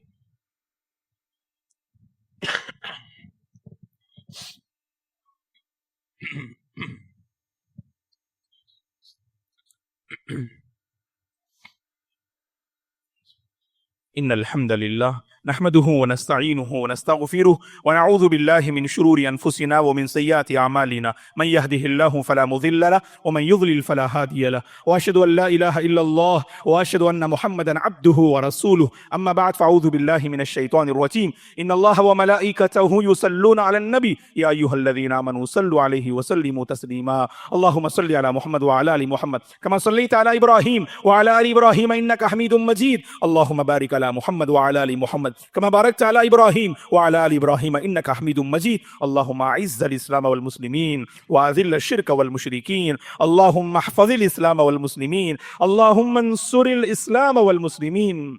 ان الحمد لله نحمده ونستعينه ونستغفره ونعوذ بالله من شرور أنفسنا ومن سيئات أعمالنا، من يهده الله فلا مضل له ومن يضلل فلا هادي له، وأشهد أن لا إله إلا الله وأشهد أن محمدا عبده ورسوله، أما بعد فأعوذ بالله من الشيطان الرجيم، إن الله وملائكته يصلون على النبي يا أيها الذين آمنوا صلوا عليه وسلموا تسليما، اللهم صل على محمد وعلى آل محمد كما صليت على إبراهيم وعلى آل إبراهيم إنك حميد مجيد، اللهم بارك على محمد وعلى آل محمد كما باركت على إبراهيم وعلى آل إبراهيم إنك حميد مجيد، اللهم أعز الإسلام والمسلمين وأذل الشرك والمشركين، اللهم احفظ الإسلام والمسلمين، اللهم انصر الإسلام والمسلمين،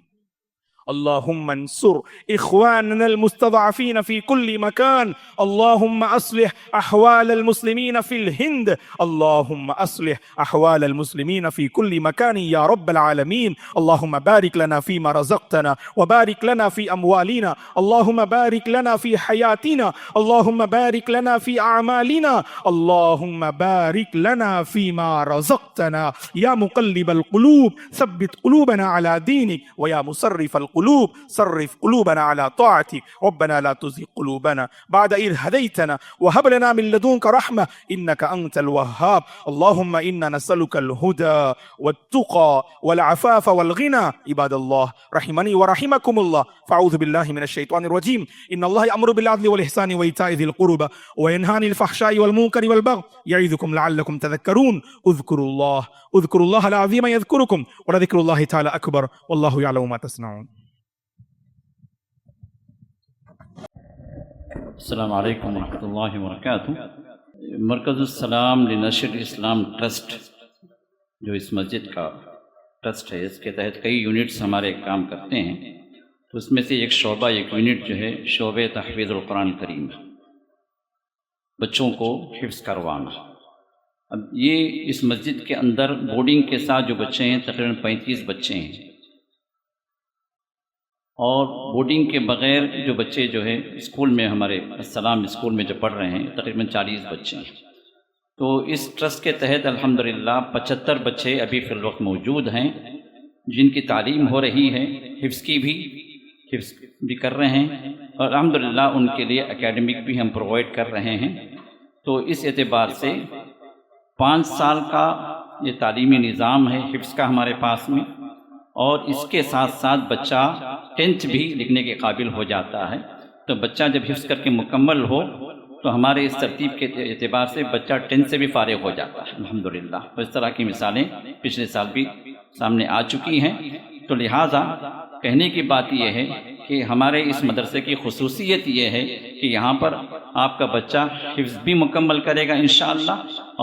اللهم انصر إخواننا المستضعفين في كل مكان، اللهم أصلح أحوال المسلمين في الهند، اللهم أصلح أحوال المسلمين في كل مكان يا رب العالمين، اللهم بارك لنا فيما رزقتنا وبارك لنا في أموالنا، اللهم بارك لنا في حياتنا، اللهم بارك لنا في أعمالنا، اللهم بارك لنا فيما رزقتنا، يا مقلب القلوب ثبت قلوبنا على دينك، ويا مصرف القلوب صرف قلوبنا على طاعتك، ربنا لا تزغ قلوبنا بعد إذ هديتنا وهب لنا من لدنك رحمة إنك أنت الوهاب، اللهم إنا نسألك الهدى والتقى والعفاف والغنى، عباد الله رحمني ورحمكم الله، فأعوذ بالله من الشيطان الرجيم، إن الله يأمر بالعدل والإحسان وإيتاء ذي القربى وينهى عن الفحشاء والمنكر والبغي يعظكم لعلكم تذكرون، اذكروا الله العظيم يذكركم ولذكر الله تعالى أكبر والله يعلم ما تصنعون۔ السلام علیکم ورحمۃ اللہ وبرکاتہ۔ مرکز السلام لنشر اسلام ٹرسٹ جو اس مسجد کا ٹرسٹ ہے، اس کے تحت کئی یونٹس ہمارے کام کرتے ہیں، تو اس میں سے ایک شعبہ، ایک یونٹ جو ہے شعبہ تحفیظ القرآن کریم، بچوں کو حفظ کروانا۔ اب یہ اس مسجد کے اندر بورڈنگ کے ساتھ جو بچے ہیں تقریباً 35 بچے ہیں، اور بورڈنگ کے بغیر جو بچے جو ہے اسکول میں ہمارے السلام اسکول میں جو پڑھ رہے ہیں تقریباً 40 بچے ہیں۔ تو اس ٹرسٹ کے تحت الحمدللہ 75 بچے ابھی فی الوقت موجود ہیں جن کی تعلیم ہو رہی ہے، حفظ بھی کر رہے ہیں، اور الحمدللہ ان کے لیے اکیڈمک بھی ہم پرووائڈ کر رہے ہیں۔ تو اس اعتبار سے 5 سال کا یہ تعلیمی نظام ہے حفظ کا ہمارے پاس میں، اور اس کے ساتھ ساتھ بچہ 10th بھی لکھنے کے قابل ہو جاتا ہے۔ تو بچہ جب حفظ کر کے مکمل ہو تو ہمارے اس ترتیب کے اعتبار سے بچہ 10th سے بھی فارغ ہو جاتا ہے الحمدللہ۔ تو اس طرح کی مثالیں پچھلے سال بھی سامنے آ چکی ہیں۔ تو لہٰذا کہنے کی بات یہ ہے کہ ہمارے اس مدرسے کی خصوصیت یہ ہے کہ یہاں پر آپ کا بچہ حفظ بھی مکمل کرے گا انشاءاللہ،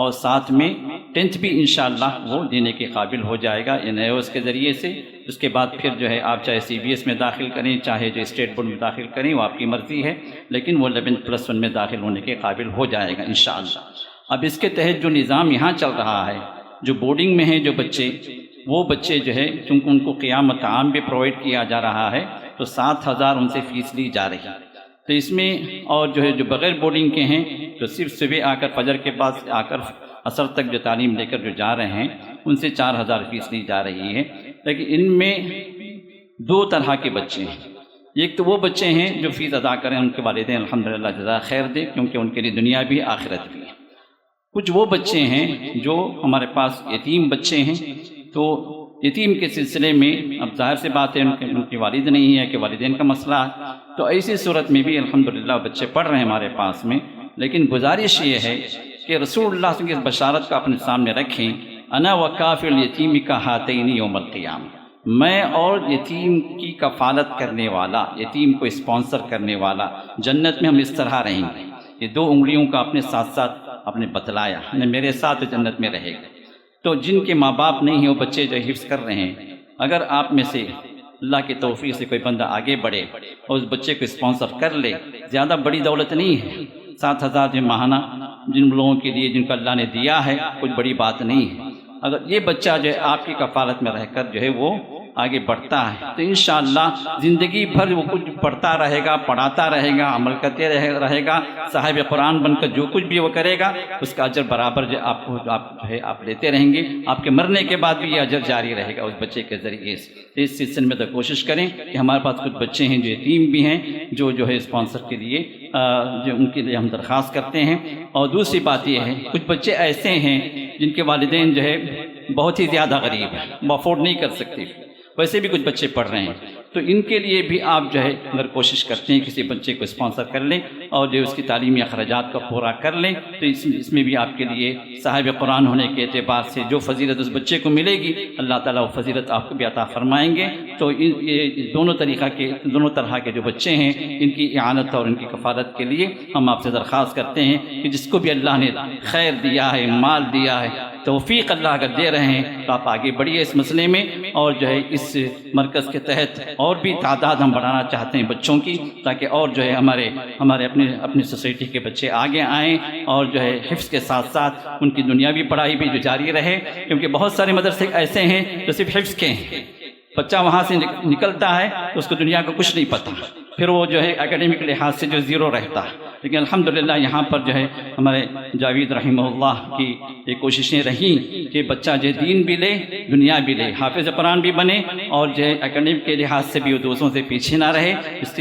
اور ساتھ میں 10th بھی انشاءاللہ وہ دینے کے قابل ہو جائے گا NIOS کے ذریعے سے۔ اس کے بعد پھر جو ہے آپ چاہے CBS میں داخل کریں، چاہے جو اسٹیٹ بورڈ میں داخل کریں، وہ آپ کی مرضی ہے، لیکن وہ 11+1 میں داخل ہونے کے قابل ہو جائے گا انشاءاللہ۔ اب اس کے تحت جو نظام یہاں چل رہا ہے، جو بورڈنگ میں ہیں جو بچے، وہ بچے جو ہے چونکہ ان کو قیام طعام بھی پرووائڈ کیا جا رہا ہے، تو 7,000 ان سے فیس لی جا رہی ہے۔ تو اس میں اور جو ہے جو بغیر بورڈنگ کے ہیں تو صرف صبح آ کر فجر کے بعد آ کر عصر تک جو تعلیم لے کر جو جا رہے ہیں ان سے 4,000 فیس لی جا رہی ہے۔ لیکن ان میں 2 طرح کے بچے ہیں۔ ایک تو وہ بچے ہیں جو فیس ادا کریں، ان کے والدین الحمدللہ جزائے خیر دے، کیونکہ ان کے لیے دنیا بھی آخرت بھی ہے۔ کچھ وہ بچے ہیں جو ہمارے پاس یتیم بچے ہیں، تو یتیم کے سلسلے میں اب ظاہر سی بات ہے ان کی والد نہیں ہے کہ والدین کا مسئلہ ہے، تو ایسی صورت میں بھی الحمدللہ بچے پڑھ رہے ہیں ہمارے پاس میں۔ لیکن گزارش یہ ہے کہ رسول اللہ صلی اللہ علیہ وسلم کی اس بشارت کو اپنے سامنے رکھیں، انا وکافل الیتیم کا ہاتین یوم القیامہ، میں اور یتیم کی کفالت کرنے والا، یتیم کو اسپانسر کرنے والا جنت میں ہم اس طرح رہیں گے۔ یہ 2 انگلیوں کا اپنے ساتھ ساتھ اپنے بتلایا، میرے ساتھ جنت میں رہے گا۔ تو جن کے ماں باپ نہیں ہیں وہ بچے جو حفظ کر رہے ہیں، اگر آپ میں سے اللہ کی توفیق سے کوئی بندہ آگے بڑھے اور اس بچے کو اسپانسر کر لے، زیادہ بڑی دولت نہیں ہے، 7,000 جو ماہانہ جن لوگوں کے لیے جن کو اللہ نے دیا ہے کچھ بڑی بات نہیں ہے۔ اگر یہ بچہ جو ہے آپ کی کفالت میں رہ کر جو ہے وہ آگے بڑھتا ہے تو انشاءاللہ زندگی بھر وہ کچھ پڑھتا رہے گا، پڑھاتا رہے گا، عمل کرتے رہے گا، صاحب قرآن بن کر جو کچھ بھی وہ کرے گا اس کا اجر برابر جو آپ لیتے رہیں گے، آپ کے مرنے کے بعد بھی یہ اجر جاری رہے گا اس بچے کے ذریعے سے۔ اس سلسلے میں تو کوشش کریں کہ ہمارے پاس کچھ بچے ہیں جو یتیم بھی ہیں، جو ہے اسپانسر کے لیے جو ان کے لیے ہم درخواست کرتے ہیں۔ اور دوسری بات یہ ہے کچھ بچے ایسے ہیں جن کے والدین جو ہے بہت ہی زیادہ غریب ہیں، وہ افورڈ نہیں کر سکتے، ویسے بھی کچھ بچے پڑھ رہے ہیں، تو ان کے لیے بھی آپ جو ہے اگر کوشش کرتے ہیں کسی بچے کو اسپانسر کر لیں اور جو اس کی تعلیمی اخراجات کو پورا کر لیں تو اس میں بھی آپ کے لیے صاحب قرآن ہونے کے اعتبار سے جو فضیلت اس بچے کو ملے گی اللہ تعالیٰ وہ فضیلت آپ کو بھی عطا فرمائیں گے۔ تو یہ دونوں طرح کے جو بچے ہیں ان کی اعانت اور ان کی کفالت کے لیے ہم آپ سے درخواست کرتے ہیں کہ جس کو بھی اللہ نے خیر دیا ہے، مال دیا ہے، توفیق اللہ اگر دے رہے ہیں تو آپ آگے بڑھیے اس مسئلے میں، اور جو ہے اس مرکز کے تحت اور بھی تعداد ہم بڑھانا چاہتے ہیں بچوں کی، تاکہ اور جو ہے ہمارے اپنی سوسائٹی کے بچے آگے آئیں اور جو ہے حفظ کے ساتھ ساتھ ان کی دنیاوی پڑھائی بھی جو جاری رہے، کیونکہ بہت سارے مدرسے ایسے ہیں جو صرف حفظ کے ہیں، بچہ وہاں سے نکلتا ہے تو اس کو دنیا کا کچھ نہیں پتہ، پھر وہ جو ہے اکیڈمک لحاظ سے جو زیرو رہتا ہے۔ لیکن الحمدللہ یہاں پر جو ہے ہمارے جاوید رحمہ اللہ کی یہ کوششیں رہیں کہ بچہ جو دین بھی لے، دنیا بھی لے، حافظ قرآن بھی بنے، اور جو ہے اکیڈمک کے لحاظ سے بھی وہ دوستوں سے پیچھے نہ رہے۔ اس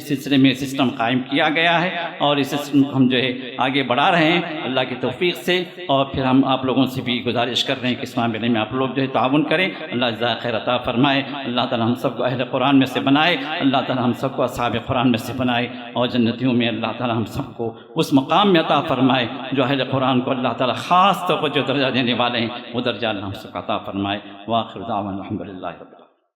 سلسلے میں سسٹم قائم کیا گیا ہے اور اس سسٹم ہم جو ہے آگے بڑھا رہے ہیں اللہ کی توفیق سے، اور پھر ہم آپ لوگوں سے بھی گزارش کر رہے ہیں کہ اس معاملے میں آپ لوگ جو ہے تعاون کریں، اللہ جزائے خیر عطا فرمائے، اللہ تعالی ہم سب کو اہل قرآن میں سے بنائے، اللہ تعالی ہم سب کو اصحاب قرآن میں سے بنائے، اور جنتیوں میں اللہ تعالی ہم سب کو اس مقام میں عطا فرمائے جو اہل قرآن کو اللہ تعالی خاص طور پر جو درجہ دینے والے ہیں وہ درجہ اللہ ہم سب کو عطا فرمائے۔ وآخر دعوانا الحمدللہ رب العالمین۔